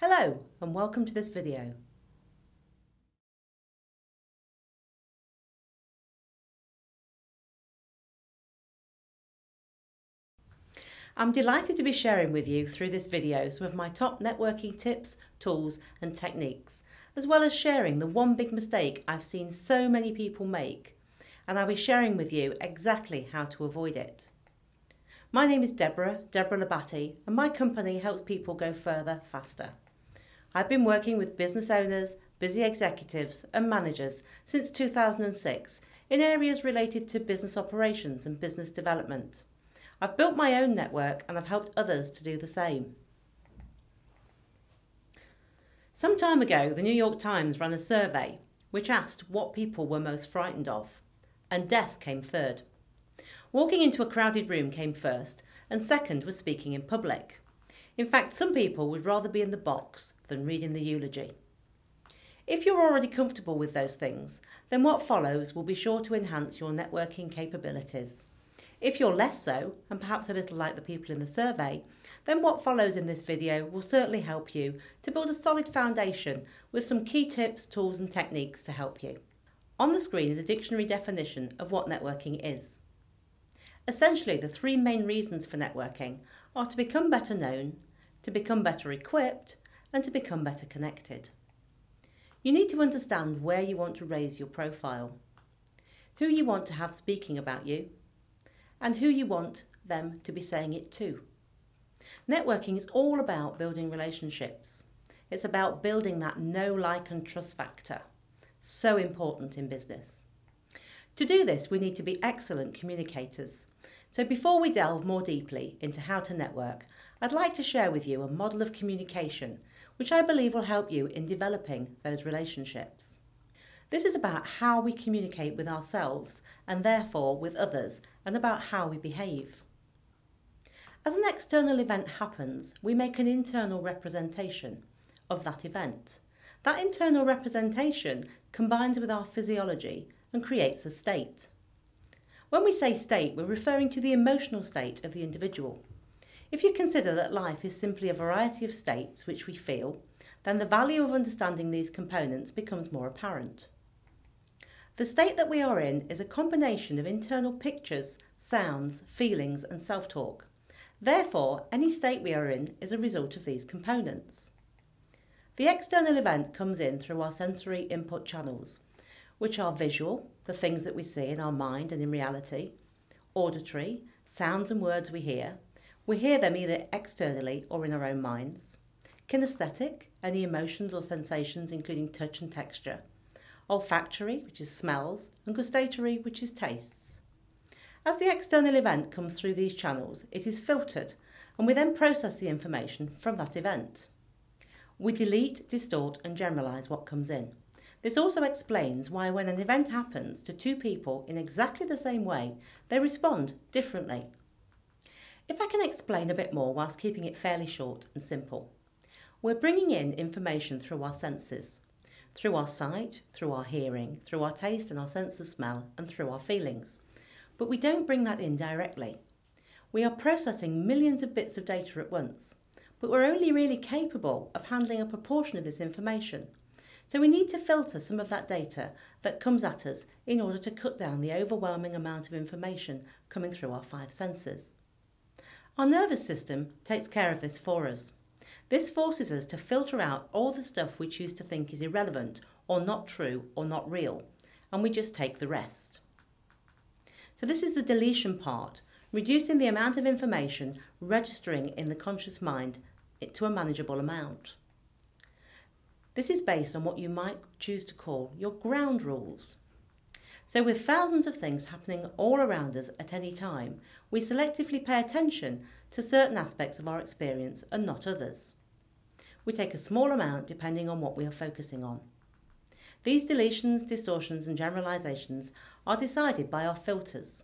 Hello and welcome to this video. I'm delighted to be sharing with you through this video some of my top networking tips, tools and techniques, as well as sharing the one big mistake I've seen so many people make, and I'll be sharing with you exactly how to avoid it. My name is Deborah Labbate, and my company helps people go further faster. I've been working with business owners, busy executives and managers since 2006 in areas related to business operations and business development. I've built my own network and I've helped others to do the same. Some time ago, the New York Times ran a survey which asked what people were most frightened of, and death came third. Walking into a crowded room came first, and second was speaking in public. In fact, some people would rather be in the box than reading the eulogy. If you're already comfortable with those things, then what follows will be sure to enhance your networking capabilities. If you're less so, and perhaps a little like the people in the survey, then what follows in this video will certainly help you to build a solid foundation with some key tips, tools and techniques to help you. On the screen is a dictionary definition of what networking is. Essentially, the three main reasons for networking are to become better known, to become better equipped, and to become better connected. You need to understand where you want to raise your profile, who you want to have speaking about you, and who you want them to be saying it to. Networking is all about building relationships. It's about building that know, like and trust factor. So important in business. To do this, we need to be excellent communicators. So before we delve more deeply into how to network, I'd like to share with you a model of communication which I believe will help you in developing those relationships. This is about how we communicate with ourselves and therefore with others, and about how we behave. As an external event happens, we make an internal representation of that event. That internal representation combines with our physiology and creates a state. When we say state, we're referring to the emotional state of the individual. If you consider that life is simply a variety of states which we feel, then the value of understanding these components becomes more apparent. The state that we are in is a combination of internal pictures, sounds, feelings and self-talk. Therefore, any state we are in is a result of these components. The external event comes in through our sensory input channels, which are visual, the things that we see in our mind and in reality, auditory, sounds and words we hear them either externally or in our own minds, kinesthetic, any emotions or sensations including touch and texture, olfactory, which is smells, and gustatory, which is tastes. As the external event comes through these channels, it is filtered, and we then process the information from that event. We delete, distort and generalise what comes in. This also explains why when an event happens to two people in exactly the same way, they respond differently. If I can explain a bit more whilst keeping it fairly short and simple. We're bringing in information through our senses, through our sight, through our hearing, through our taste and our sense of smell, and through our feelings. But we don't bring that in directly. We are processing millions of bits of data at once, but we're only really capable of handling a proportion of this information. So we need to filter some of that data that comes at us in order to cut down the overwhelming amount of information coming through our five senses. Our nervous system takes care of this for us. This forces us to filter out all the stuff we choose to think is irrelevant or not true or not real, and we just take the rest. So this is the deletion part, reducing the amount of information registering in the conscious mind to a manageable amount. This is based on what you might choose to call your ground rules. So with thousands of things happening all around us at any time, we selectively pay attention to certain aspects of our experience and not others. We take a small amount depending on what we are focusing on. These deletions, distortions and generalizations are decided by our filters.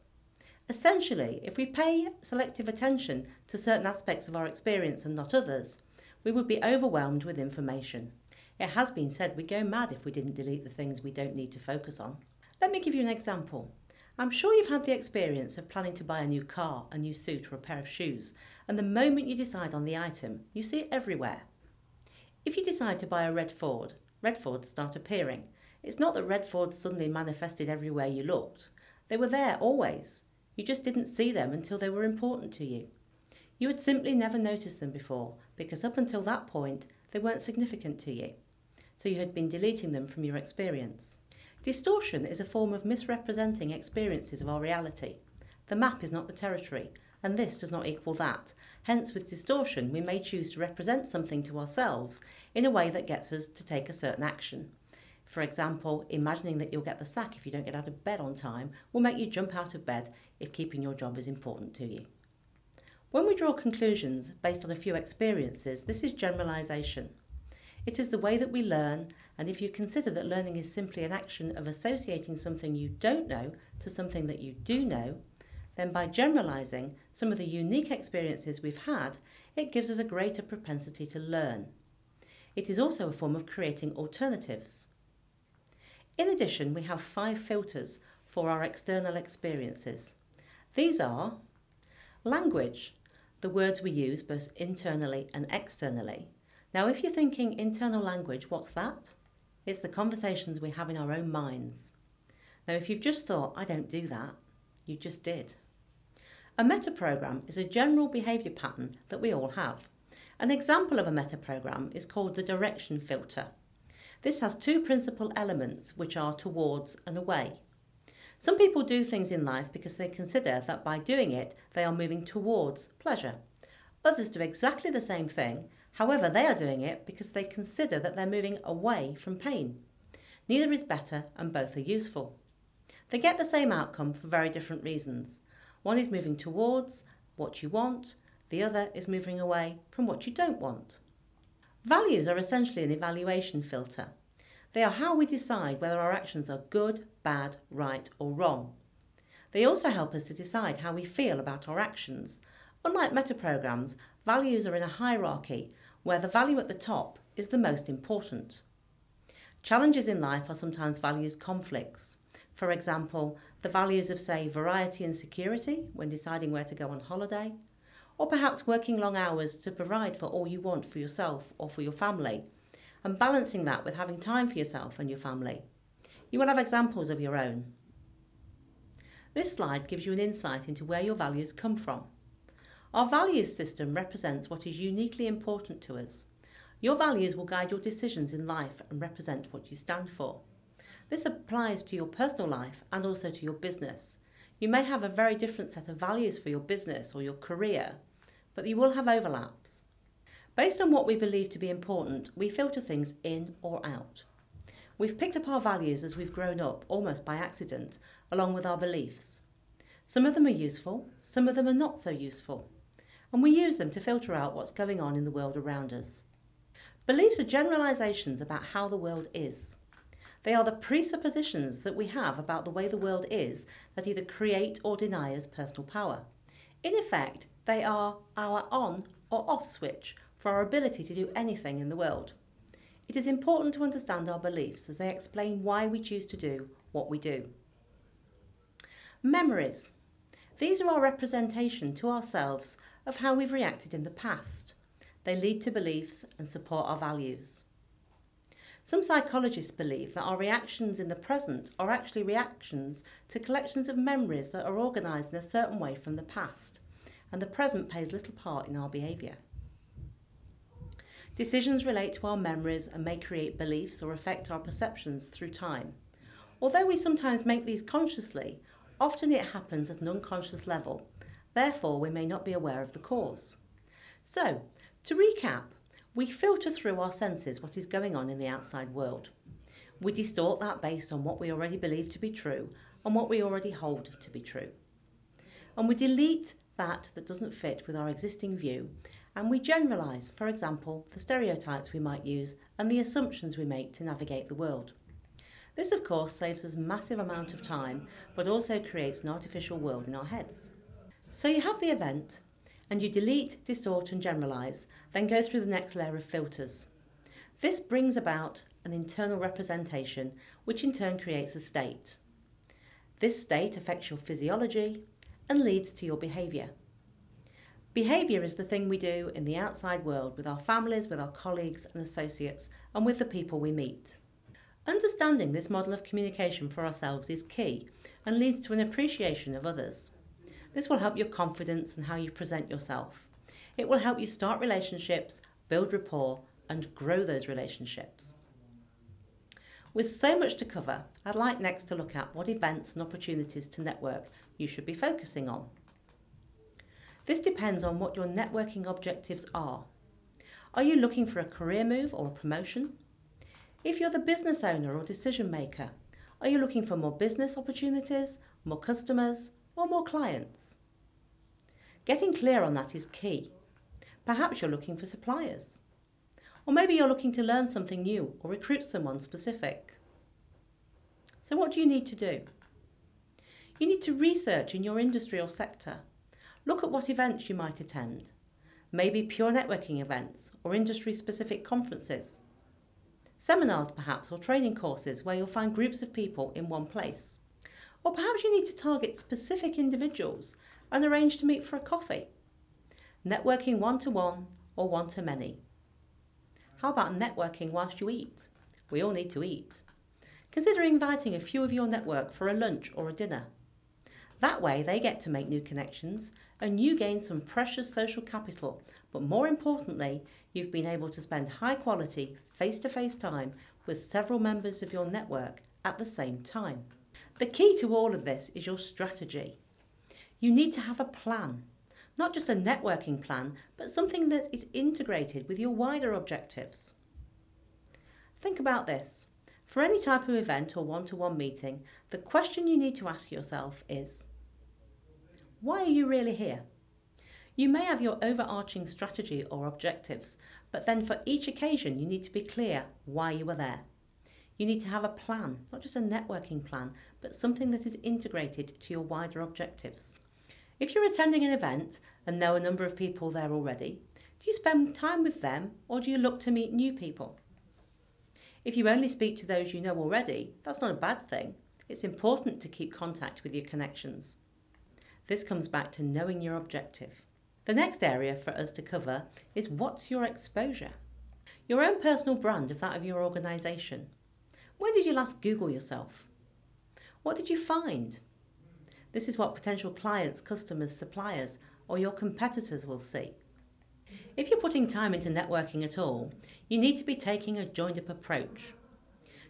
Essentially, if we pay selective attention to certain aspects of our experience and not others, we would be overwhelmed with information. It has been said we'd go mad if we didn't delete the things we don't need to focus on. Let me give you an example. I'm sure you've had the experience of planning to buy a new car, a new suit or a pair of shoes, and the moment you decide on the item, you see it everywhere. If you decide to buy a red Fords start appearing. It's not that red Fords suddenly manifested everywhere you looked. They were there always. You just didn't see them until they were important to you. You had simply never noticed them before, because up until that point, they weren't significant to you. So you had been deleting them from your experience. Distortion is a form of misrepresenting experiences of our reality. The map is not the territory, and this does not equal that. Hence, with distortion, we may choose to represent something to ourselves in a way that gets us to take a certain action. For example, imagining that you'll get the sack if you don't get out of bed on time will make you jump out of bed if keeping your job is important to you. When we draw conclusions based on a few experiences, this is generalization. It is the way that we learn, and if you consider that learning is simply an action of associating something you don't know to something that you do know, then by generalizing some of the unique experiences we've had, it gives us a greater propensity to learn. It is also a form of creating alternatives. In addition, we have 5 filters for our external experiences. These are language, the words we use both internally and externally. Now, if you're thinking internal language, what's that? It's the conversations we have in our own minds. Now, if you've just thought, I don't do that, you just did. A meta-program is a general behaviour pattern that we all have. An example of a meta-program is called the direction filter. This has 2 principal elements, which are towards and away. Some people do things in life because they consider that by doing it, they are moving towards pleasure. Others do exactly the same thing, however, they are doing it because they consider that they're moving away from pain. Neither is better and both are useful. They get the same outcome for very different reasons. One is moving towards what you want, the other is moving away from what you don't want. Values are essentially an evaluation filter. They are how we decide whether our actions are good, bad, right or wrong. They also help us to decide how we feel about our actions. Unlike metaprograms, values are in a hierarchy where the value at the top is the most important. Challenges in life are sometimes values conflicts. For example, the values of, say, variety and security when deciding where to go on holiday, or perhaps working long hours to provide for all you want for yourself or for your family, and balancing that with having time for yourself and your family. You will have examples of your own. This slide gives you an insight into where your values come from. Our values system represents what is uniquely important to us. Your values will guide your decisions in life and represent what you stand for. This applies to your personal life and also to your business. You may have a very different set of values for your business or your career, but you will have overlaps. Based on what we believe to be important, we filter things in or out. We've picked up our values as we've grown up, almost by accident, along with our beliefs. Some of them are useful, some of them are not so useful, and we use them to filter out what's going on in the world around us. Beliefs are generalizations about how the world is. They are the presuppositions that we have about the way the world is that either create or deny us personal power. In effect, they are our on or off switch for our ability to do anything in the world. It is important to understand our beliefs as they explain why we choose to do what we do. Memories. These are our representation to ourselves of how we've reacted in the past. They lead to beliefs and support our values. Some psychologists believe that our reactions in the present are actually reactions to collections of memories that are organised in a certain way from the past, and the present plays little part in our behaviour. Decisions relate to our memories and may create beliefs or affect our perceptions through time. Although we sometimes make these consciously, often it happens at an unconscious level. Therefore, we may not be aware of the cause. So, to recap, we filter through our senses what is going on in the outside world. We distort that based on what we already believe to be true and what we already hold to be true. And we delete that doesn't fit with our existing view, and we generalise, for example, the stereotypes we might use and the assumptions we make to navigate the world. This, of course, saves us a massive amount of time, but also creates an artificial world in our heads. So you have the event, and you delete, distort and generalise, then go through the next layer of filters. This brings about an internal representation, which in turn creates a state. This state affects your physiology and leads to your behaviour. Behaviour is the thing we do in the outside world with our families, with our colleagues and associates, and with the people we meet. Understanding this model of communication for ourselves is key and leads to an appreciation of others. This will help your confidence and how you present yourself. It will help you start relationships, build rapport, and grow those relationships. With so much to cover, I'd like next to look at what events and opportunities to network you should be focusing on. This depends on what your networking objectives are. Are you looking for a career move or a promotion? If you're the business owner or decision maker, are you looking for more business opportunities, more customers, or more clients? Getting clear on that is key. Perhaps you're looking for suppliers. Or maybe you're looking to learn something new or recruit someone specific. So what do you need to do? You need to research in your industry or sector. Look at what events you might attend. Maybe pure networking events or industry-specific conferences. Seminars perhaps, or training courses where you'll find groups of people in one place. Or perhaps you need to target specific individuals and arrange to meet for a coffee. Networking one-to-one or one-to-many. How about networking whilst you eat? We all need to eat. Consider inviting a few of your network for a lunch or a dinner. That way they get to make new connections and you gain some precious social capital, but more importantly, you've been able to spend high quality face-to-face time with several members of your network at the same time. The key to all of this is your strategy. You need to have a plan, not just a networking plan, but something that is integrated with your wider objectives. Think about this. For any type of event or one-to-one meeting, the question you need to ask yourself is, why are you really here? You may have your overarching strategy or objectives, but then for each occasion you need to be clear why you are there. You need to have a plan, not just a networking plan, but something that is integrated to your wider objectives. If you're attending an event and know a number of people there already, do you spend time with them or do you look to meet new people? If you only speak to those you know already, that's not a bad thing. It's important to keep contact with your connections. This comes back to knowing your objective. The next area for us to cover is what's your exposure? Your own personal brand of that of your organisation. When did you last Google yourself? What did you find? This is what potential clients, customers, suppliers, or your competitors will see. If you're putting time into networking at all, you need to be taking a joined-up approach.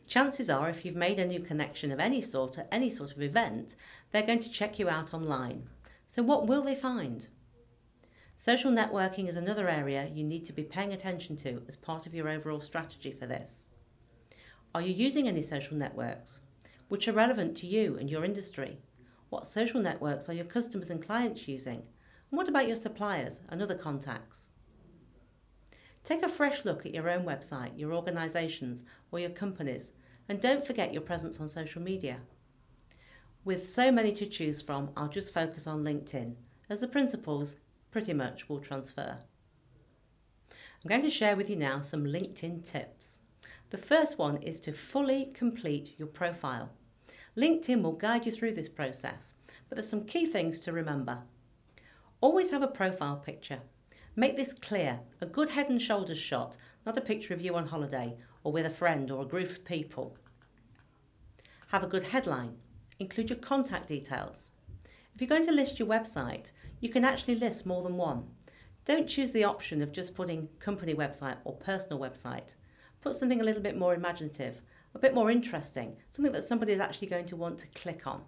Chances are, if you've made a new connection of any sort at any sort of event, they're going to check you out online. So what will they find? Social networking is another area you need to be paying attention to as part of your overall strategy for this. Are you using any social networks which are relevant to you and your industry? What social networks are your customers and clients using? And what about your suppliers and other contacts? Take a fresh look at your own website, your organisations or your companies, and don't forget your presence on social media. With so many to choose from, I'll just focus on LinkedIn, as the principles pretty much will transfer. I'm going to share with you now some LinkedIn tips. The first one is to fully complete your profile. LinkedIn will guide you through this process, but there's some key things to remember. Always have a profile picture. Make this clear, a good head and shoulders shot, not a picture of you on holiday or with a friend or a group of people. Have a good headline. Include your contact details. If you're going to list your website, you can actually list more than one. Don't choose the option of just putting company website or personal website. Put something a little bit more imaginative, a bit more interesting, something that somebody is actually going to want to click on.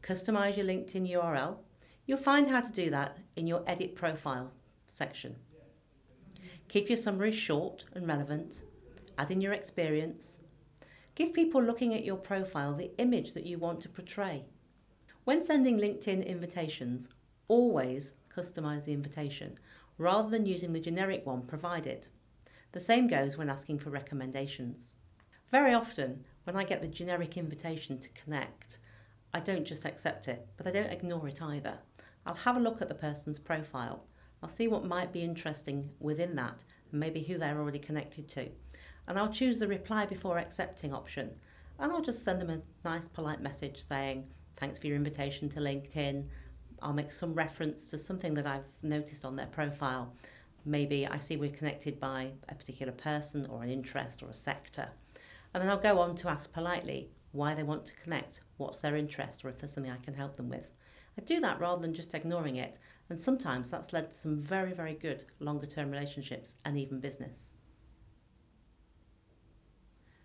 Customize your LinkedIn URL. You'll find how to do that in your Edit Profile section. Keep your summary short and relevant. Add in your experience. Give people looking at your profile the image that you want to portray. When sending LinkedIn invitations, always customize the invitation rather than using the generic one provided. The same goes when asking for recommendations. Very often, when I get the generic invitation to connect, I don't just accept it, but I don't ignore it either. I'll have a look at the person's profile. I'll see what might be interesting within that, and maybe who they're already connected to. And I'll choose the reply before accepting option. And I'll just send them a nice polite message saying, thanks for your invitation to LinkedIn. I'll make some reference to something that I've noticed on their profile. Maybe I see we're connected by a particular person or an interest or a sector. And then I'll go on to ask politely why they want to connect, what's their interest, or if there's something I can help them with. I do that rather than just ignoring it, and sometimes that's led to some very, very good longer term relationships and even business.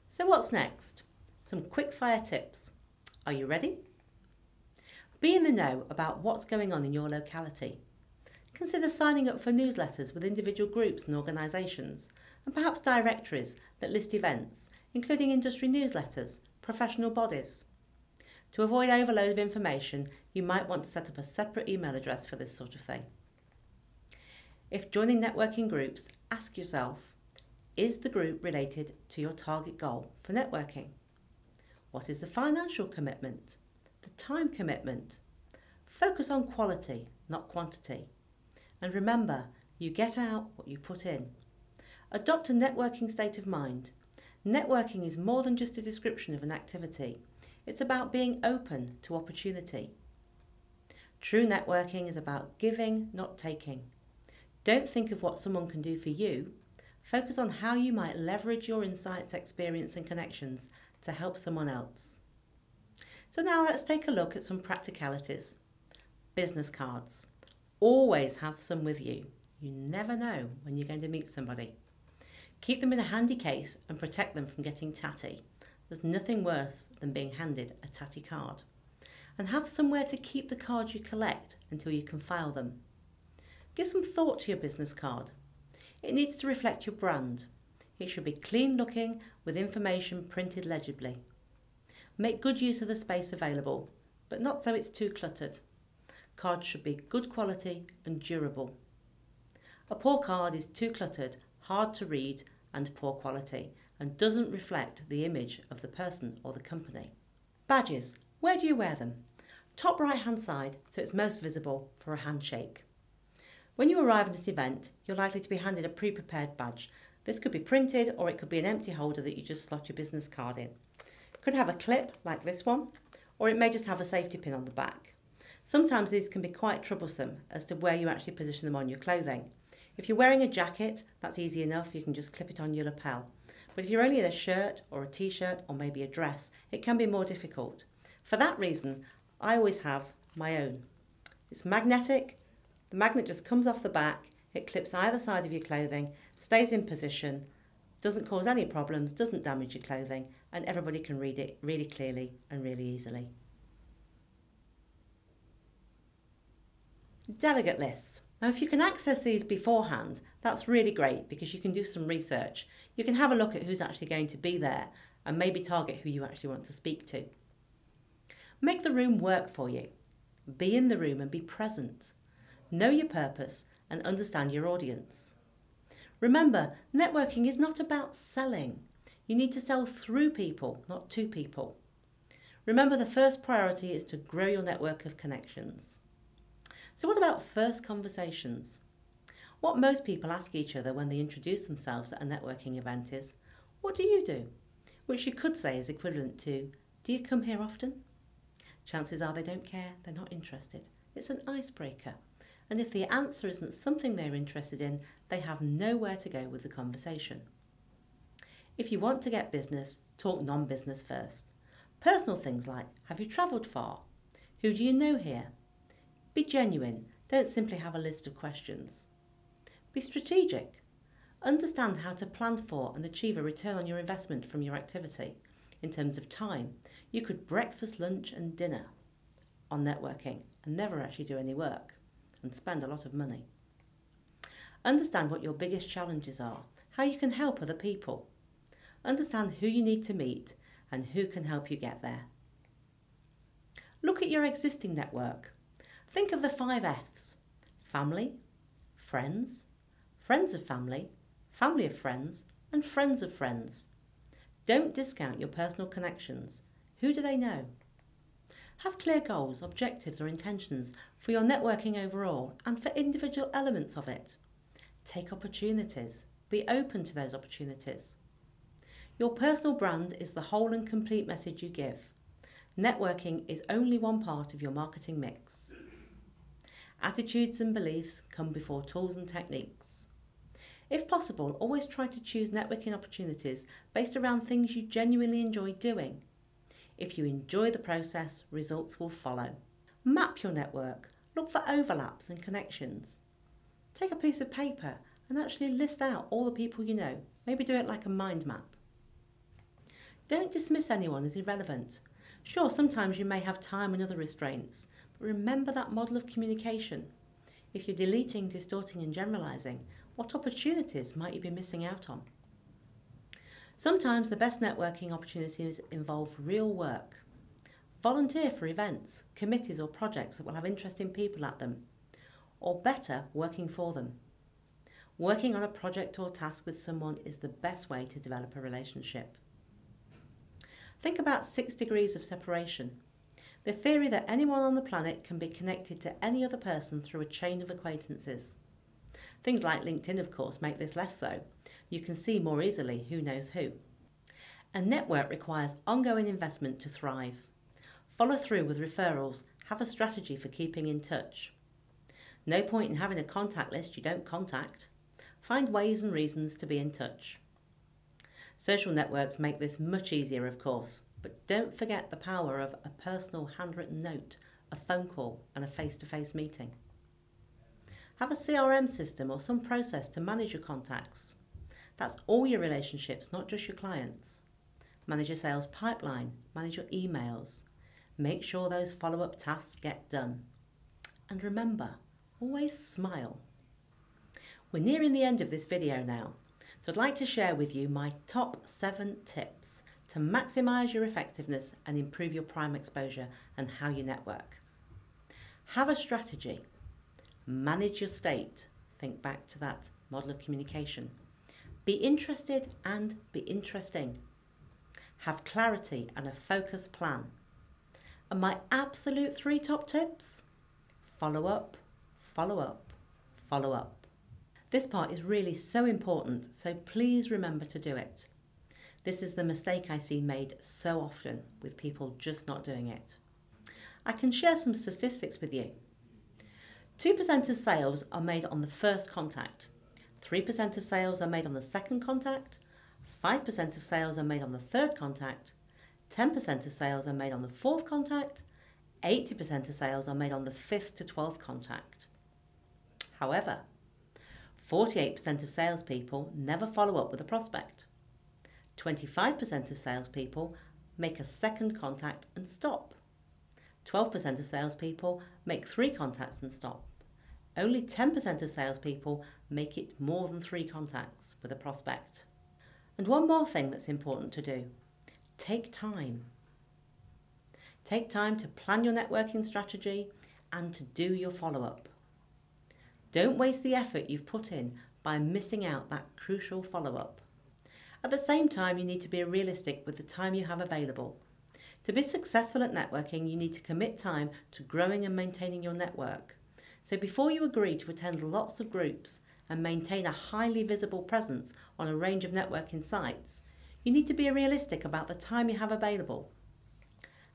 So what's next? Some quick fire tips. Are you ready? Be in the know about what's going on in your locality. Consider signing up for newsletters with individual groups and organisations, and perhaps directories that list events, including industry newsletters, professional bodies. To avoid overload of information, you might want to set up a separate email address for this sort of thing. If joining networking groups, ask yourself, is the group related to your target goal for networking? What is the financial commitment? The time commitment? Focus on quality, not quantity. And remember, you get out what you put in. Adopt a networking state of mind. Networking is more than just a description of an activity. It's about being open to opportunity. True networking is about giving, not taking. Don't think of what someone can do for you. Focus on how you might leverage your insights, experience and connections to help someone else. So now let's take a look at some practicalities. Business cards. Always have some with you. You never know when you're going to meet somebody. Keep them in a handy case and protect them from getting tatty. There's nothing worse than being handed a tatty card. And have somewhere to keep the cards you collect until you can file them. Give some thought to your business card. It needs to reflect your brand. It should be clean looking with information printed legibly. Make good use of the space available, but not so it's too cluttered. Cards should be good quality and durable. A poor card is too cluttered, hard to read and poor quality, and doesn't reflect the image of the person or the company. Badges. Where do you wear them? Top right hand side so it's most visible for a handshake. When you arrive at an event, you're likely to be handed a pre-prepared badge. This could be printed or it could be an empty holder that you just slot your business card in. It could have a clip like this one, or it may just have a safety pin on the back. Sometimes these can be quite troublesome as to where you actually position them on your clothing. If you're wearing a jacket, that's easy enough, you can just clip it on your lapel. But if you're only in a shirt or a t-shirt or maybe a dress, it can be more difficult. For that reason, I always have my own. It's magnetic, the magnet just comes off the back, it clips either side of your clothing, stays in position, doesn't cause any problems, doesn't damage your clothing, and everybody can read it really clearly and really easily. Delegate lists. Now if you can access these beforehand, that's really great because you can do some research. You can have a look at who's actually going to be there and maybe target who you actually want to speak to. Make the room work for you. Be in the room and be present. Know your purpose and understand your audience. Remember, networking is not about selling. You need to sell through people, not to people. Remember, the first priority is to grow your network of connections. So what about first conversations? What most people ask each other when they introduce themselves at a networking event is, what do you do? Which you could say is equivalent to, do you come here often? Chances are they don't care, they're not interested. It's an icebreaker. And if the answer isn't something they're interested in, they have nowhere to go with the conversation. If you want to get business, talk non-business first. Personal things like, have you travelled far? Who do you know here? Be genuine, don't simply have a list of questions. Be strategic. Understand how to plan for and achieve a return on your investment from your activity. In terms of time, you could breakfast, lunch and dinner on networking and never actually do any work and spend a lot of money. Understand what your biggest challenges are, how you can help other people. Understand who you need to meet and who can help you get there. Look at your existing network. Think of the 5 F's: family, friends, friends of family, family of friends, and friends of friends. Don't discount your personal connections. Who do they know? Have clear goals, objectives, or intentions for your networking overall and for individual elements of it. Take opportunities. Be open to those opportunities. Your personal brand is the whole and complete message you give. Networking is only one part of your marketing mix. Attitudes and beliefs come before tools and techniques. If possible, always try to choose networking opportunities based around things you genuinely enjoy doing. If you enjoy the process, results will follow. Map your network. Look for overlaps and connections. Take a piece of paper and actually list out all the people you know. Maybe do it like a mind map. Don't dismiss anyone as irrelevant. Sure, sometimes you may have time and other restraints, but remember that model of communication. If you're deleting, distorting and generalising, what opportunities might you be missing out on? Sometimes the best networking opportunities involve real work. Volunteer for events, committees or projects that will have interesting people at them, or better, working for them. Working on a project or task with someone is the best way to develop a relationship. Think about 6 degrees of separation. The theory that anyone on the planet can be connected to any other person through a chain of acquaintances. Things like LinkedIn, of course, make this less so. You can see more easily who knows who. A network requires ongoing investment to thrive. Follow through with referrals. Have a strategy for keeping in touch. No point in having a contact list you don't contact. Find ways and reasons to be in touch. Social networks make this much easier, of course, but don't forget the power of a personal handwritten note, a phone call and a face-to-face meeting. Have a CRM system or some process to manage your contacts. That's all your relationships, not just your clients. Manage your sales pipeline, manage your emails. Make sure those follow-up tasks get done. And remember, always smile. We're nearing the end of this video now, so I'd like to share with you my top 7 tips to maximise your effectiveness and improve your prime exposure and how you network. Have a strategy. Manage your state. Think back to that model of communication. Be interested and be interesting. Have clarity and a focused plan. And my absolute 3 top tips? Follow up, follow up, follow up. This part is really so important, so please remember to do it. This is the mistake I see made so often with people just not doing it. I can share some statistics with you. 2% of sales are made on the first contact. 3% of sales are made on the second contact. 5% of sales are made on the third contact. 10% of sales are made on the fourth contact. 80% of sales are made on the 5th to 12th contact. However, 48% of salespeople never follow up with a prospect. 25% of salespeople make a second contact and stop. 12% of salespeople make 3 contacts and stop. Only 10% of salespeople make it more than 3 contacts with a prospect. And one more thing that's important to do. Take time. Take time to plan your networking strategy and to do your follow-up. Don't waste the effort you've put in by missing out that crucial follow-up. At the same time, you need to be realistic with the time you have available. To be successful at networking, you need to commit time to growing and maintaining your network. So before you agree to attend lots of groups and maintain a highly visible presence on a range of networking sites, you need to be realistic about the time you have available.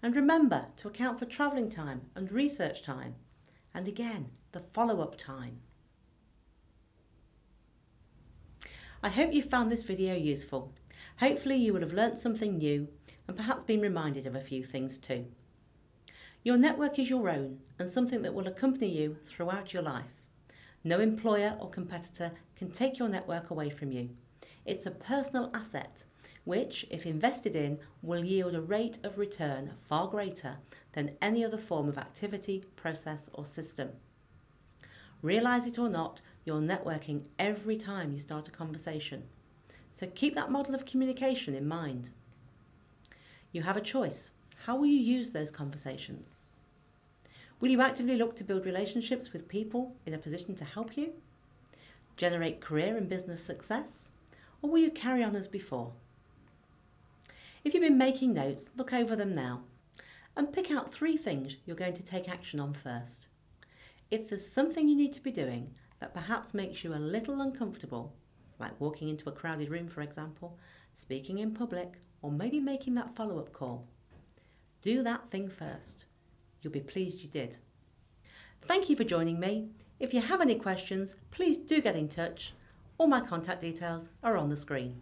And remember to account for travelling time and research time, and again, the follow-up time. I hope you found this video useful. Hopefully you will have learnt something new and perhaps been reminded of a few things too. Your network is your own and something that will accompany you throughout your life. No employer or competitor can take your network away from you. It's a personal asset which, if invested in, will yield a rate of return far greater than any other form of activity, process or system. Realise it or not, you're networking every time you start a conversation. So keep that model of communication in mind. You have a choice. How will you use those conversations? Will you actively look to build relationships with people in a position to help you? Generate career and business success? Or will you carry on as before? If you've been making notes, look over them now and pick out 3 things you're going to take action on first. If there's something you need to be doing that perhaps makes you a little uncomfortable, like walking into a crowded room for example, speaking in public, or maybe making that follow-up call, do that thing first. You'll be pleased you did. Thank you for joining me. If you have any questions, please do get in touch. All my contact details are on the screen.